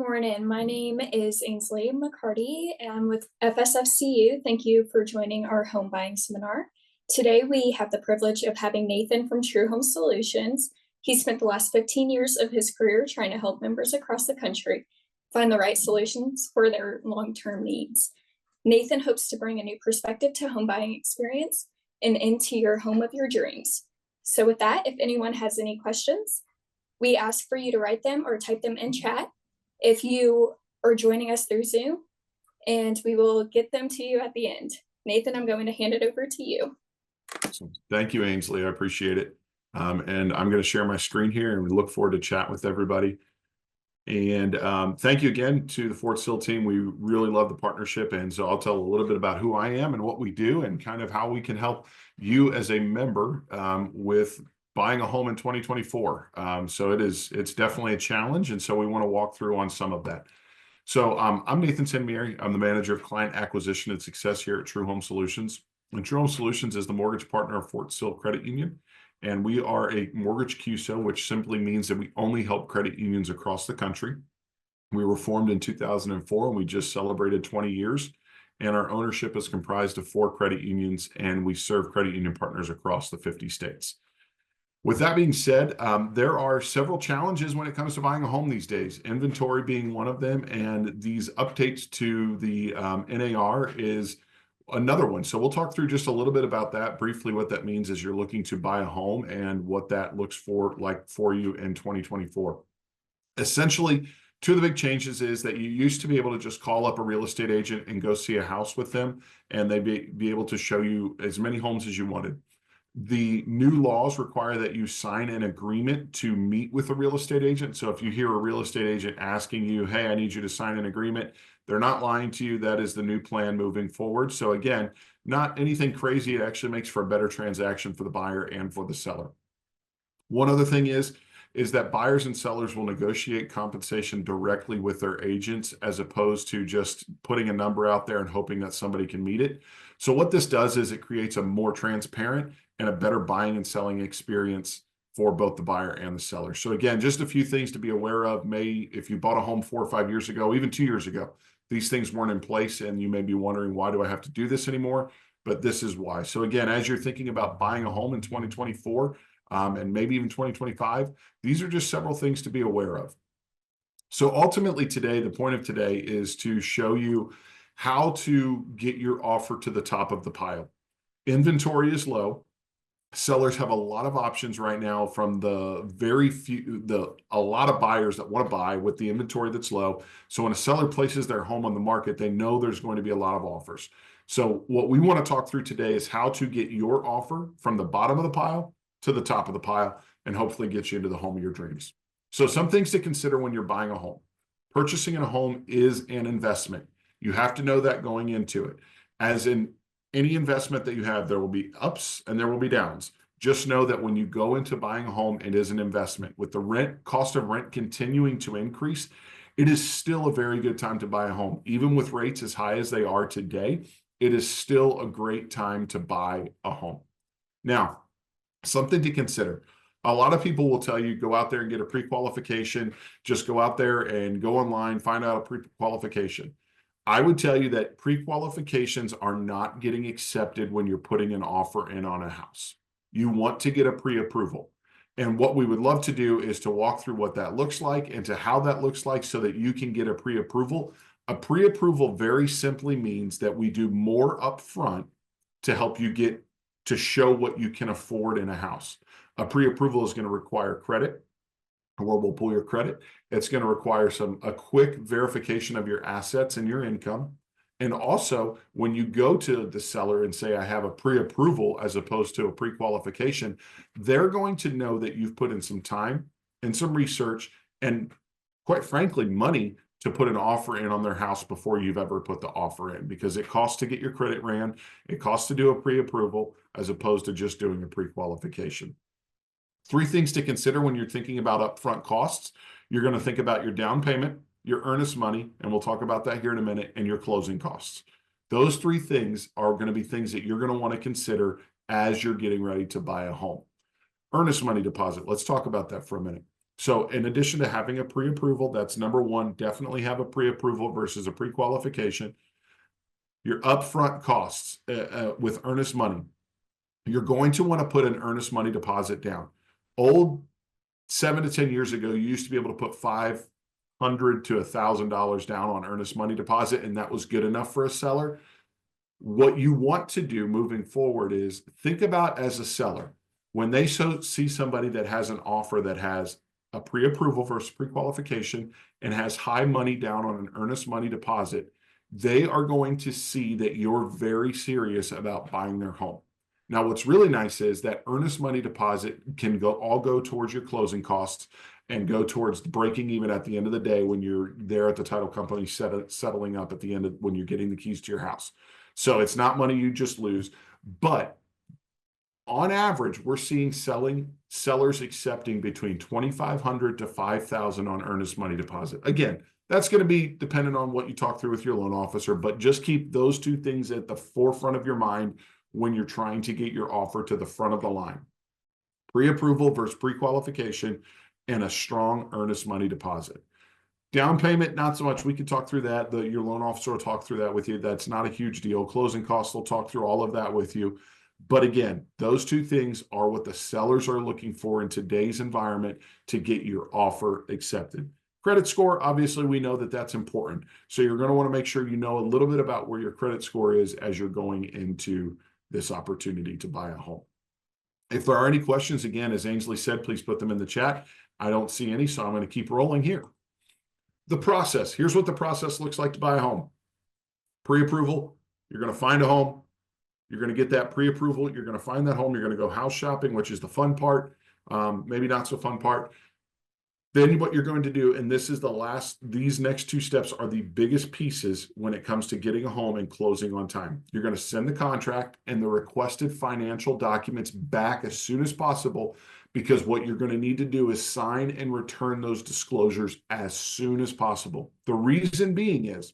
morning. My name is Ainsley McCarty, and I'm with FSFCU. Thank you for joining our home buying seminar. Today, we have the privilege of having Nathan from True Home Solutions. He spent the last 15 years of his career trying to help members across the country find the right solutions for their long-term needs. Nathan hopes to bring a new perspective to home buying experience and into your home of your dreams. So with that, if anyone has any questions, we ask for you to write them or type them in chat if you are joining us through Zoom, and we will get them to you at the end. Nathan, I'm going to hand it over to you. Awesome. Thank you, Ainsley. I appreciate it. And I'm going to share my screen here and we look forward to chat with everybody. And thank you again to the Fort Sill team. We really love the partnership. And so I'll tell a little bit about who I am and what we do and kind of how we can help you as a member with buying a home in 2024. So it's definitely a challenge. And so we want to walk through on some of that. So I'm Nathan Sinmieri. I'm the manager of client acquisition and success here at True Home Solutions. And True Home Solutions is the mortgage partner of Fort Sill Credit Union. And we are a mortgage QSO, which simply means that we only help credit unions across the country. We were formed in 2004 and we just celebrated 20 years. And our ownership is comprised of 4 credit unions, and we serve credit union partners across the 50 states. With that being said, there are several challenges when it comes to buying a home these days, inventory being one of them, and these updates to the NAR is another one. So we'll talk through just a little bit about that briefly, what that means as you're looking to buy a home and what that looks like for you in 2024. Essentially, two of the big changes is that you used to be able to just call up a real estate agent and go see a house with them, and they'd be able to show you as many homes as you wanted. The new laws require that you sign an agreement to meet with a real estate agent. So if you hear a real estate agent asking you, hey, I need you to sign an agreement, they're not lying to you. That is the new plan moving forward. So again, not anything crazy. It actually makes for a better transaction for the buyer and for the seller. One other thing is that buyers and sellers will negotiate compensation directly with their agents as opposed to just putting a number out there and hoping that somebody can meet it. So what this does is it creates a more transparent and a better buying and selling experience for both the buyer and the seller. So again, just a few things to be aware of. If you bought a home 4 or 5 years ago, even 2 years ago, these things weren't in place and you may be wondering, why do I have to do this anymore? But this is why. So again, as you're thinking about buying a home in 2024 and maybe even 2025, these are just several things to be aware of. So ultimately today, the point of today is to show you how to get your offer to the top of the pile. Inventory is low. Sellers have a lot of options right now from a lot of buyers that want to buy with the inventory that's low. So when a seller places their home on the market, they know there's going to be a lot of offers. So what we want to talk through today is how to get your offer from the bottom of the pile to the top of the pile and hopefully get you into the home of your dreams. So some things to consider when you're buying a home. Purchasing a home is an investment. You have to know that going into it. As in any investment that you have, there will be ups and there will be downs. Just know that when you go into buying a home, it is an investment. With the cost of rent continuing to increase, it is still a very good time to buy a home. Even with rates as high as they are today, it is still a great time to buy a home. Now, something to consider. A lot of people will tell you, go out there and get a pre-qualification. Just go out there and go online, find out a pre-qualification. I would tell you that pre-qualifications are not getting accepted when you're putting an offer in on a house. You want to get a pre-approval. And what we would love to do is to walk through what that looks like and to how that looks like so that you can get a pre-approval. A pre-approval very simply means that we do more upfront to help you get to show what you can afford in a house. A pre-approval is going to require credit, where we'll pull your credit. It's going to require a quick verification of your assets and your income. And also, when you go to the seller and say, I have a pre-approval as opposed to a pre-qualification, they're going to know that you've put in some time and some research and, quite frankly, money to put an offer in on their house before you've ever put the offer in, because it costs to get your credit ran. It costs to do a pre-approval as opposed to just doing a pre-qualification. 3 things to consider when you're thinking about upfront costs. You're going to think about your down payment, your earnest money, and we'll talk about that here in a minute, and your closing costs. Those 3 things are going to be things that you're going to want to consider as you're getting ready to buy a home. Earnest money deposit. Let's talk about that for a minute. So in addition to having a pre-approval, that's number one, definitely have a pre-approval versus a pre-qualification. Your upfront costs with earnest money. You're going to want to put an earnest money deposit down. Old 7 to 10 years ago, you used to be able to put $500 to $1,000 down on earnest money deposit, and that was good enough for a seller. What you want to do moving forward is think about as a seller, when they see somebody that has an offer that has a pre-approval versus pre-qualification and has high money down on an earnest money deposit, they are going to see that you're very serious about buying their home. Now, what's really nice is that earnest money deposit can all go towards your closing costs and go towards breaking even at the end of the day when you're there at the title company settling up at the end of when you're getting the keys to your house. So it's not money you just lose, but on average, we're seeing sellers accepting between $2,500 to $5,000 on earnest money deposit. Again, that's going to be dependent on what you talk through with your loan officer, but just keep those two things at the forefront of your mind when you're trying to get your offer to the front of the line. Pre-approval versus pre-qualification and a strong earnest money deposit. Down payment, not so much. We can talk through that. Your loan officer will talk through that with you. That's not a huge deal. Closing costs will talk through all of that with you. But again, those two things are what the sellers are looking for in today's environment to get your offer accepted. Credit score, obviously, we know that that's important. So you're going to want to make sure you know a little bit about where your credit score is as you're going into this opportunity to buy a home. If there are any questions, again, as Ainsley said, please put them in the chat. I don't see any, so I'm going to keep rolling here. The process. Here's what the process looks like to buy a home. Pre-approval, you're going to find a home. You're going to get that pre-approval. You're going to find that home. You're going to go house shopping, which is the fun part, maybe not so fun part. Then what you're going to do, and this is these next two steps are the biggest pieces when it comes to getting a home and closing on time. You're going to send the contract and the requested financial documents back as soon as possible, because what you're going to need to do is sign and return those disclosures as soon as possible. The reason being is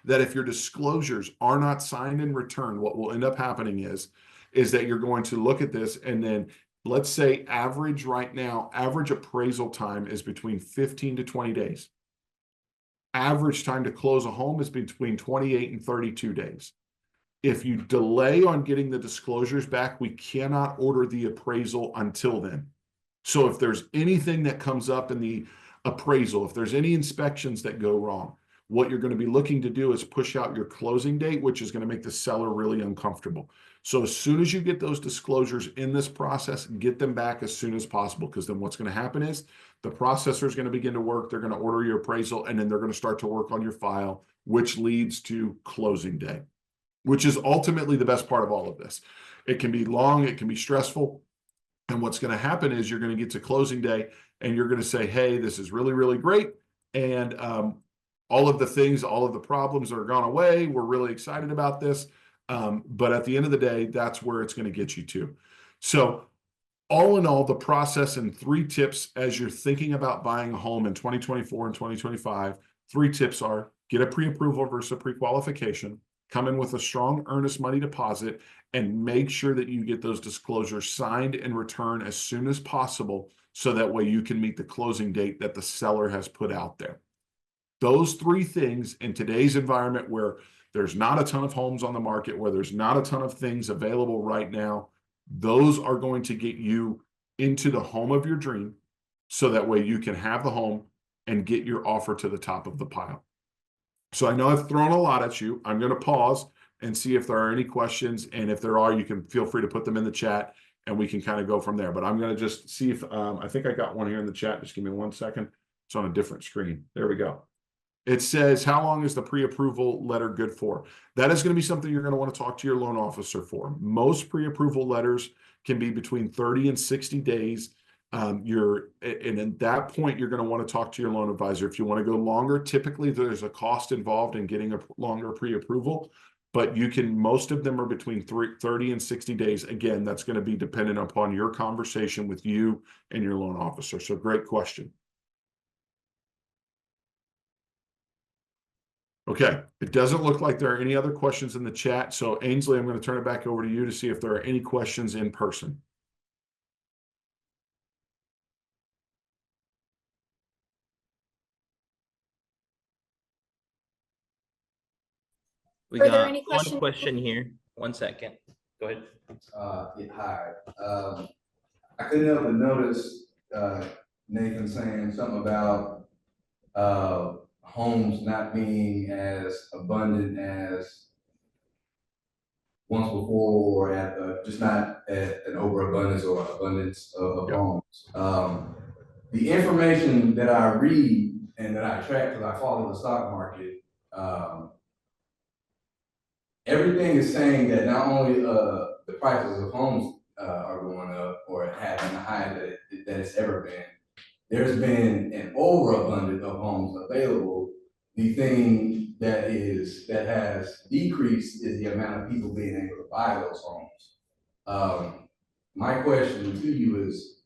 that if your disclosures are not signed and returned, what will end up happening is that you're going to look at this, and then let's say average appraisal time is between 15 to 20 days. Average time to close a home is between 28 and 32 days. If you delay on getting the disclosures back, we cannot order the appraisal until then. So if there's anything that comes up in the appraisal, if there's any inspections that go wrong, what you're going to be looking to do is push out your closing date, which is going to make the seller really uncomfortable. So as soon as you get those disclosures in this process, get them back as soon as possible, because then what's going to happen is the processor is going to begin to work. They're going to order your appraisal, and then they're going to start to work on your file, which leads to closing day, which is ultimately the best part of all of this. It can be long, it can be stressful. And what's going to happen is you're going to get to closing day and you're going to say, hey, this is really, really great. And all of the problems are gone away. We're really excited about this. But at the end of the day, that's where it's going to get you to. So all in all, the process and 3 tips as you're thinking about buying a home in 2024 and 2025, 3 tips are: get a pre-approval versus a pre-qualification, come in with a strong earnest money deposit, and make sure that you get those disclosures signed and returned as soon as possible, so that way you can meet the closing date that the seller has put out there. Those 3 things in today's environment, where there's not a ton of homes on the market, where there's not a ton of things available right now, those are going to get you into the home of your dream, so that way you can have the home and get your offer to the top of the pile. So I know I've thrown a lot at you. I'm going to pause and see if there are any questions. And if there are, you can feel free to put them in the chat and we can kind of go from there. But I'm going to just see if I think I got one here in the chat. Just give me 1 second. It's on a different screen. There we go. It says, how long is the pre-approval letter good for? That is going to be something you're going to want to talk to your loan officer for. Most pre-approval letters can be between 30 and 60 days. And at that point, you're going to want to talk to your loan advisor. If you want to go longer, typically there's a cost involved in getting a longer pre-approval, but most of them are between 30 and 60 days. Again, that's going to be dependent upon your conversation with you and your loan officer. So great question. Okay, it doesn't look like there are any other questions in the chat. So Ainsley, I'm going to turn it back over to you to see if there are any questions in person. We Are there got any one questions? question here. 1 second. Go ahead. Yeah, hi. I couldn't help but notice, Nathan saying something about, homes not being as abundant as once before, or just not at an overabundance or abundance of Yeah. homes. The information that I read and that I track, because I follow the stock market, everything is saying that not only the prices of homes are going up or have been the highest that it's ever been, there's been an overabundance of homes available. The thing that has decreased is the amount of people being able to buy those homes. My question to you is,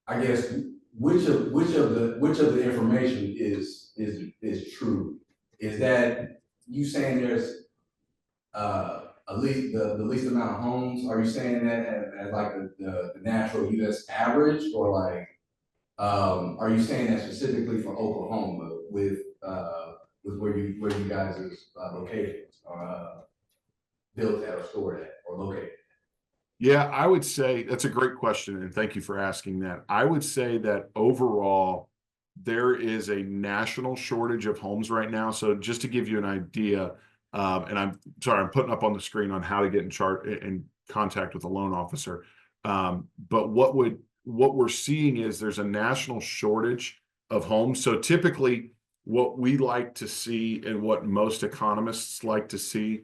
I guess, which of the information is true? Is that you saying there's at least the least amount of homes? Are you saying that as like the natural US average, or like are you saying that specifically for Oklahoma with where you guys is located or built at or stored at or located? Yeah, I would say that's a great question, and thank you for asking that. I would say that overall, there is a national shortage of homes right now. So just to give you an idea, and I'm sorry, I'm putting up on the screen on how to get in contact with a loan officer. But what we're seeing is there's a national shortage of homes. So typically, what we like to see and what most economists like to see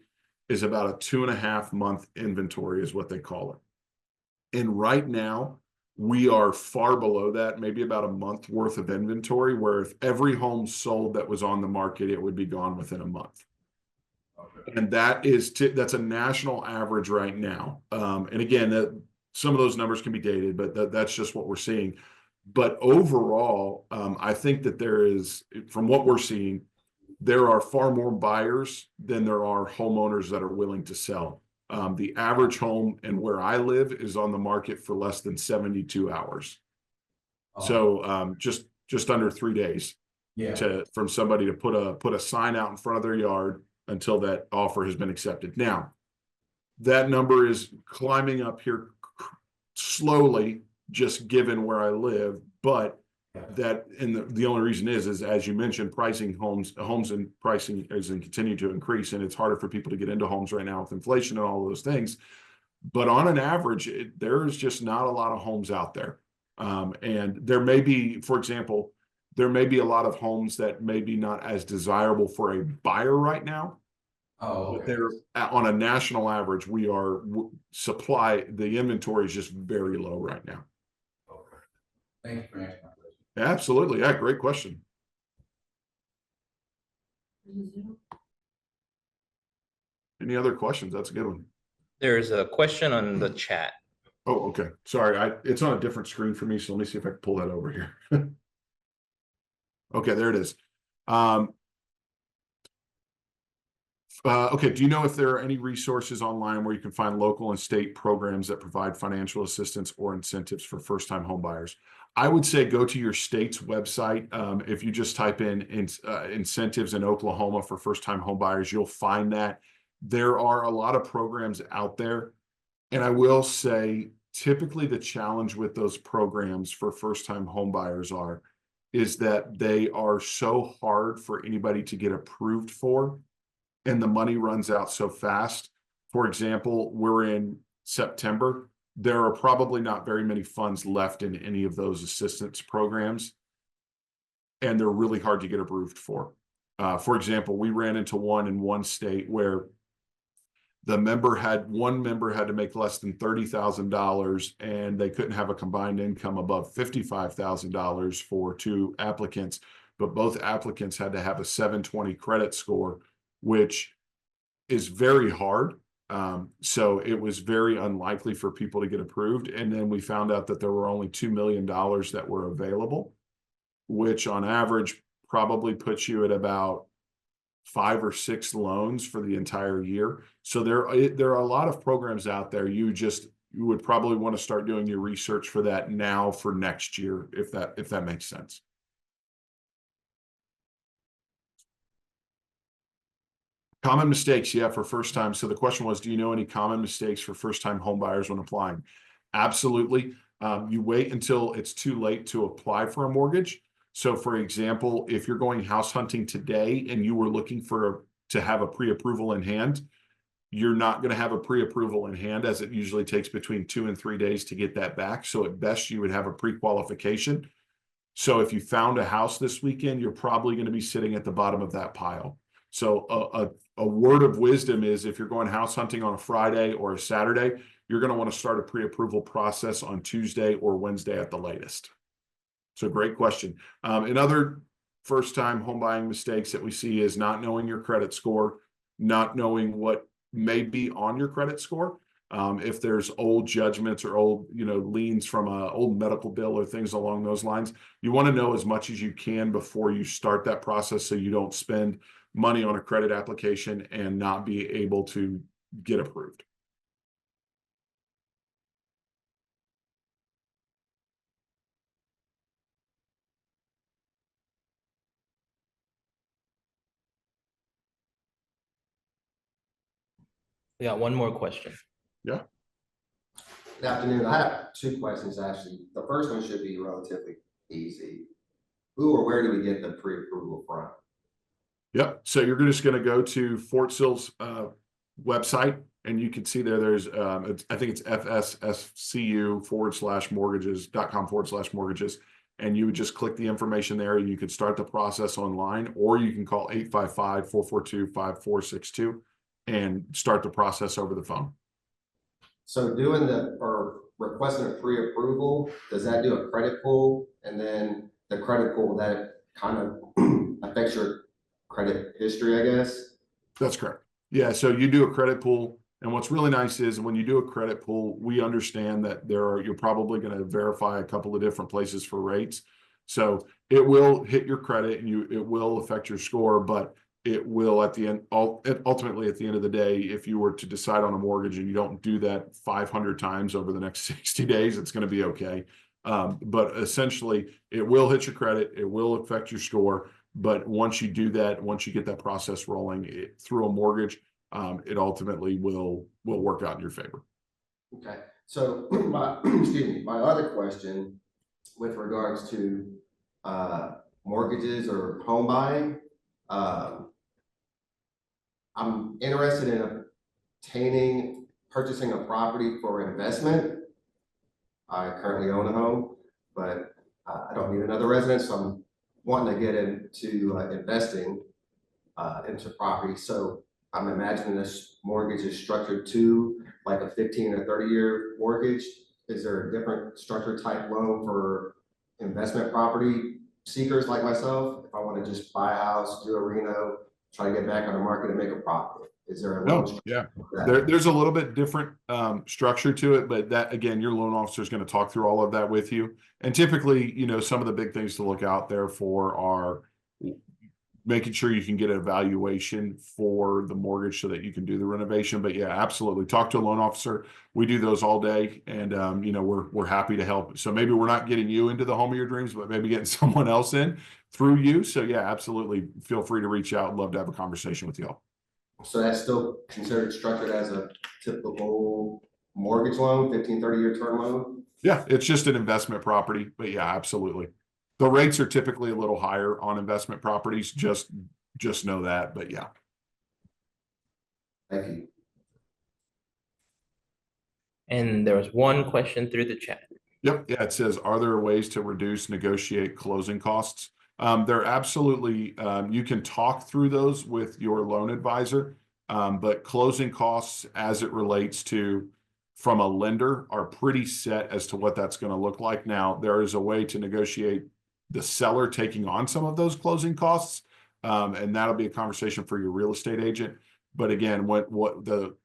is about a 2.5 month inventory is what they call it. And right now, we are far below that, maybe about a month worth of inventory, where if every home sold that was on the market, it would be gone within a month. Okay. And that's a national average right now. And again, some of those numbers can be dated, but that's just what we're seeing. But overall, I think that there is, from what we're seeing, there are far more buyers than there are homeowners that are willing to sell. The average home and where I live is on the market for less than 72 hours. So just under 3 days from somebody to put a sign out in front of their yard until that offer has been accepted. Now, that number is climbing up here slowly, just given where I live, but the only reason is as you mentioned, homes and pricing is continue to increase, and it's harder for people to get into homes right now with inflation and all those things. But on an average, there's just not a lot of homes out there. And there may be, for example, there may be a lot of homes that may be not as desirable for a buyer right now. Oh, But okay. they're on a national average, the inventory is just very low right now. Okay. Thank you for answering my question. Absolutely. Yeah, great question. Any other questions? That's a good one. There's a question on the chat. Oh, okay. Sorry, it's on a different screen for me, so let me see if I can pull that over here. Okay, there it is. Okay, do you know if there are any resources online where you can find local and state programs that provide financial assistance or incentives for first-time home buyers? I would say go to your state's website. If you just type in incentives in Oklahoma for first-time home buyers, you'll find that. There are a lot of programs out there. And I will say, typically the challenge with those programs for first-time home buyers is that they are so hard for anybody to get approved for, and the money runs out so fast. For example, we're in September. There are probably not very many funds left in any of those assistance programs, and they're really hard to get approved for. For example, we ran into one in one state where one member had to make less than $30,000, and they couldn't have a combined income above $55,000 for two applicants, but both applicants had to have a 720 credit score, which is very hard. So it was very unlikely for people to get approved. And then we found out that there were only $2 million that were available, which on average probably puts you at about 5 or 6 loans for the entire year. So there are a lot of programs out there. You would probably want to start doing your research for that now for next year, if that makes sense. Common mistakes, yeah, for first time. So the question was, do you know any common mistakes for first time home buyers when applying? Absolutely. You wait until it's too late to apply for a mortgage. So for example, if you're going house hunting today and you were looking to have a pre-approval in hand, you're not going to have a pre-approval in hand, as it usually takes between 2 and 3 days to get that back. So at best, you would have a pre-qualification. So if you found a house this weekend, you're probably going to be sitting at the bottom of that pile. So a word of wisdom is, if you're going house hunting on a Friday or a Saturday, you're going to want to start a pre-approval process on Tuesday or Wednesday at the latest. So great question. Another first-time home buying mistakes that we see is not knowing your credit score, not knowing what may be on your credit score. If there's old judgments or old, liens from a old medical bill or things along those lines, you want to know as much as you can before you start that process, so you don't spend money on a credit application and not be able to get approved. We got one more question. Yeah. Good afternoon. I have two questions, actually. The first one should be relatively easy. Who or where do we get the pre-approval from? Yep. So you're just going to go to Fort Sill's website, and you can see there's I think it's fsscu/mortgages.com/mortgages. And you would just click the information there, and you could start the process online, or you can call 855-442-5462 and start the process over the phone. So requesting a pre-approval, does that do a credit pull? And then the credit pull, that kind of affects your credit history, I guess? That's correct. Yeah, so you do a credit pull, and what's really nice is when you do a credit pull, we understand that you're probably going to verify a couple of different places for rates. So it will hit your credit, and it will affect your score, but it will ultimately at the end of the day, if you were to decide on a mortgage and you don't do that 500 times over the next 60 days, it's going to be okay. But essentially, it will hit your credit, it will affect your score. But once you do that, once you get that process rolling through a mortgage, it ultimately will work out in your favor. Okay. So my other question with regards to mortgages or home buying, I'm interested in purchasing a property for investment. I currently own a home, but I don't need another residence, so I'm wanting to get into investing into property. So I'm imagining this mortgage is structured to like a 15 or 30-year mortgage. Is there a different structure type loan for investment property seekers like myself? If I want to just buy a house, do a reno, try to get back on the market and make a profit, is there a loan structure? Yeah. That? There's a little bit different structure to it, but that, again, your loan officer is going to talk through all of that with you. And typically, some of the big things to look out there for are making sure you can get an evaluation for the mortgage so that you can do the renovation. But yeah, absolutely. Talk to a loan officer. We do those all day, and we're happy to help. So maybe we're not getting you into the home of your dreams, but maybe getting someone else in through you. So yeah, absolutely. Feel free to reach out. Love to have a conversation with y'all. So that's still considered structured as a typical mortgage loan, 15, 30-year term loan? Yeah, it's just an investment property, but yeah, absolutely. The rates are typically a little higher on investment properties. Just know that, but yeah. Thank you. And there was one question through the chat. Yep. Yeah, it says, are there ways to negotiate closing costs? There absolutely, you can talk through those with your loan advisor, but closing costs as it relates to from a lender are pretty set as to what that's going to look like. Now, there is a way to negotiate the seller taking on some of those closing costs, and that'll be a conversation for your real estate agent. But again, what the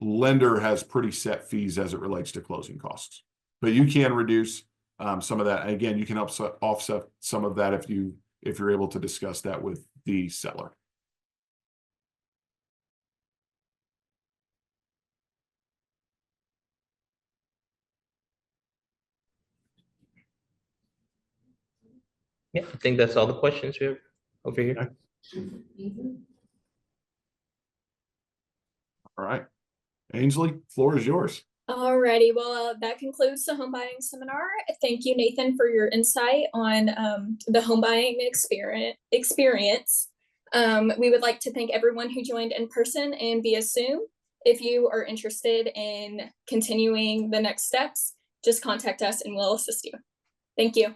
lender has pretty set fees as it relates to closing costs. But you can reduce some of that. And again, you can offset some of that if you're able to discuss that with the seller. Yeah, I think that's all the questions we have over here. Okay. All right. Ainsley, floor is yours. Alrighty, well, that concludes the home buying seminar. Thank you, Nathan, for your insight on the home buying experience. We would like to thank everyone who joined in person and via Zoom. If you are interested in continuing the next steps, just contact us and we'll assist you. Thank you.